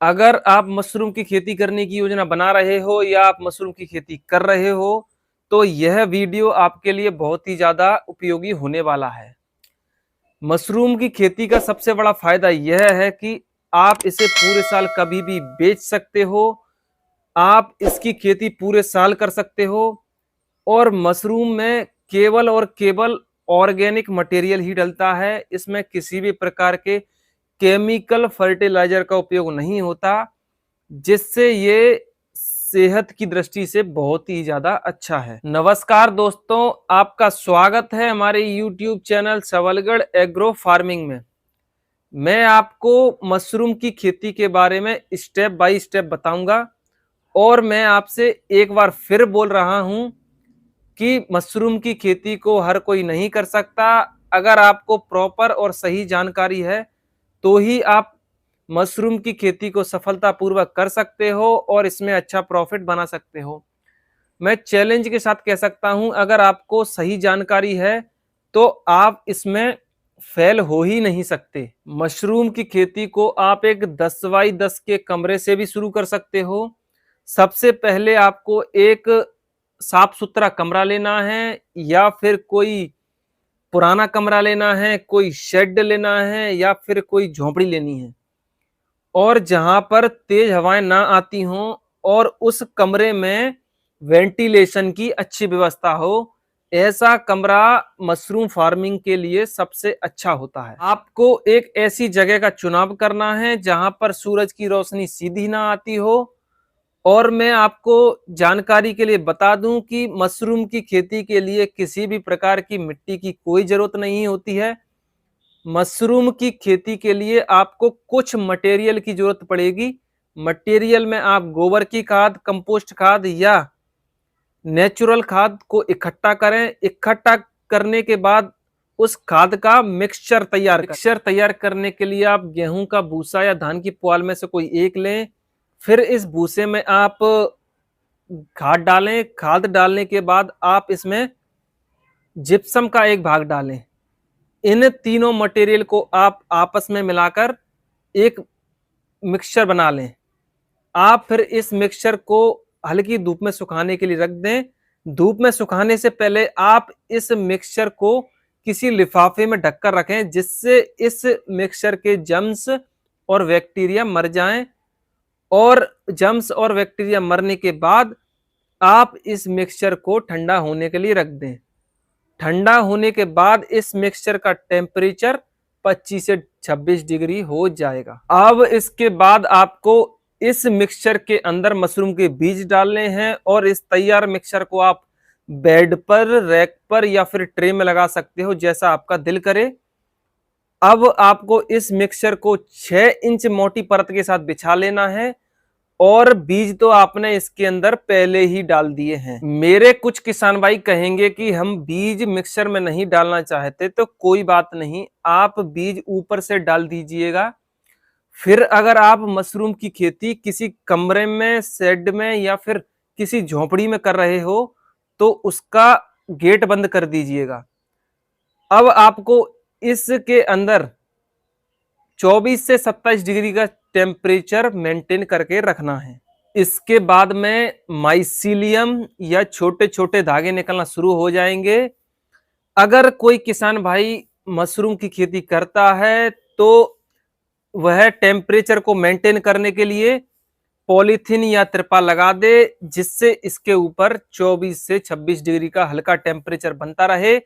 अगर आप मशरूम की खेती करने की योजना बना रहे हो या आप मशरूम की खेती कर रहे हो तो यह वीडियो आपके लिए बहुत ही ज्यादा उपयोगी होने वाला है। मशरूम की खेती का सबसे बड़ा फायदा यह है कि आप इसे पूरे साल कभी भी बेच सकते हो। आप इसकी खेती पूरे साल कर सकते हो और मशरूम में केवल और केवल ऑर्गेनिक मटेरियल ही डलता है। इसमें किसी भी प्रकार के केमिकल फर्टिलाइजर का उपयोग नहीं होता, जिससे ये सेहत की दृष्टि से बहुत ही ज्यादा अच्छा है। नमस्कार दोस्तों, आपका स्वागत है हमारे YouTube channel Sabalgarh agro farming में। मैं आपको मशरूम की खेती के बारे में स्टेप बाय स्टेप बताऊंगा और मैं आपसे एक बार फिर बोल रहा हूं कि मशरूम की खेती को हर कोई नहीं कर सकता। अगर आपको प्रॉपर और सही जानकारी है तो ही आप मशरूम की खेती को सफलतापूर्वक कर सकते हो और इसमें अच्छा प्रॉफिट बना सकते हो। मैं चैलेंज के साथ कह सकता हूं, अगर आपको सही जानकारी है तो आप इसमें फेल हो ही नहीं सकते। मशरूम की खेती को आप एक 10 बाई 10 के कमरे से भी शुरू कर सकते हो। सबसे पहले आपको एक साफ सुथरा कमरा लेना है या फिर कोई पुराना कमरा लेना है, कोई शेड लेना है या फिर कोई झोपड़ी लेनी है और जहां पर तेज हवाएं ना आती हों और उस कमरे में वेंटिलेशन की अच्छी व्यवस्था हो, ऐसा कमरा मशरूम फार्मिंग के लिए सबसे अच्छा होता है। आपको एक ऐसी जगह का चुनाव करना है जहां पर सूरज की रोशनी सीधी ना आती हो। और मैं आपको जानकारी के लिए बता दूं कि मशरूम की खेती के लिए किसी भी प्रकार की मिट्टी की कोई जरूरत नहीं होती है। मशरूम की खेती के लिए आपको कुछ मटेरियल की जरूरत पड़ेगी। मटेरियल में आप गोबर की खाद, कंपोस्ट खाद या नेचुरल खाद को इकट्ठा करें। इकट्ठा करने के बाद उस खाद का मिक्सचर तैयार करने के लिए आप गेहूं का भूसा या धान की पुआल में से कोई एक लें। फिर इस भूसे में आप खाद डालें। खाद डालने के बाद आप इसमें जिप्सम का एक भाग डालें। इन तीनों मटेरियल को आप आपस में मिलाकर एक मिक्सचर बना लें। आप फिर इस मिक्सचर को हल्की धूप में सुखाने के लिए रख दें। धूप में सुखाने से पहले आप इस मिक्सचर को किसी लिफाफे में ढककर रखें, जिससे इस मिक्सचर के जर्म्स और बैक्टीरिया मर जाएं। और जर्म्स और बैक्टीरिया मरने के बाद आप इस मिक्सचर को ठंडा होने के लिए रख दें। ठंडा होने के बाद इस मिक्सचर का टेम्परेचर 25 से 26 डिग्री हो जाएगा। अब इसके बाद आपको इस मिक्सचर के अंदर मशरूम के बीज डालने हैं और इस तैयार मिक्सचर को आप बेड पर, रैक पर या फिर ट्रे में लगा सकते हो, जैसा आपका दिल करे। अब आपको इस मिक्सचर को 6 इंच मोटी परत के साथ बिछा लेना है और बीज तो आपने इसके अंदर पहले ही डाल दिए हैं। मेरे कुछ किसान भाई कहेंगे कि हम बीज मिक्सचर में नहीं डालना चाहते, तो कोई बात नहीं, आप बीज ऊपर से डाल दीजिएगा। फिर अगर आप मशरूम की खेती किसी कमरे में, शेड में या फिर किसी झोपड़ी में कर रहे हो तो उसका गेट बंद कर दीजिएगा। अब आपको इसके अंदर 24 से 27 डिग्री का टेम्परेचर मेंटेन करके रखना है। इसके बाद में माइसीलियम या छोटे छोटे धागे निकलना शुरू हो जाएंगे। अगर कोई किसान भाई मशरूम की खेती करता है तो वह टेम्परेचर को मेंटेन करने के लिए पॉलीथीन या तिरपाल लगा दे, जिससे इसके ऊपर 24 से 26 डिग्री का हल्का टेम्परेचर बनता रहे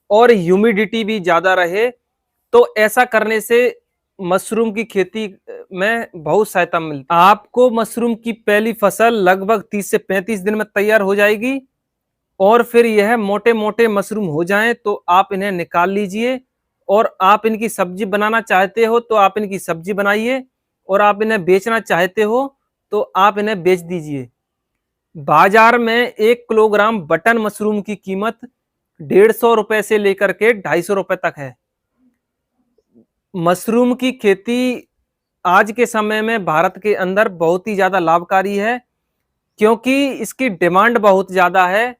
और ह्यूमिडिटी भी ज्यादा रहे। तो ऐसा करने से मशरूम की खेती में बहुत सहायता मिलती है। आपको मशरूम की पहली फसल लगभग 30 से 35 दिन में तैयार हो जाएगी और फिर यह मोटे मोटे मशरूम हो जाएं तो आप इन्हें निकाल लीजिए और आप इनकी सब्जी बनाना चाहते हो तो आप इनकी सब्जी बनाइए और आप इन्हें बेचना चाहते हो तो आप इन्हें बेच दीजिए। बाजार में 1 किलोग्राम बटन मशरूम की कीमत 150 रुपए से लेकर के 250 रुपए तक है। मशरूम की खेती आज के समय में भारत के अंदर बहुत ही ज्यादा लाभकारी है, क्योंकि इसकी डिमांड बहुत ज्यादा है।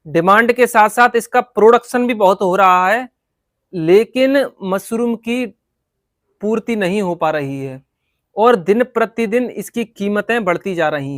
डिमांड के साथ साथ इसका प्रोडक्शन भी बहुत हो रहा है, लेकिन मशरूम की पूर्ति नहीं हो पा रही है और दिन प्रतिदिन इसकी कीमतें बढ़ती जा रही हैं।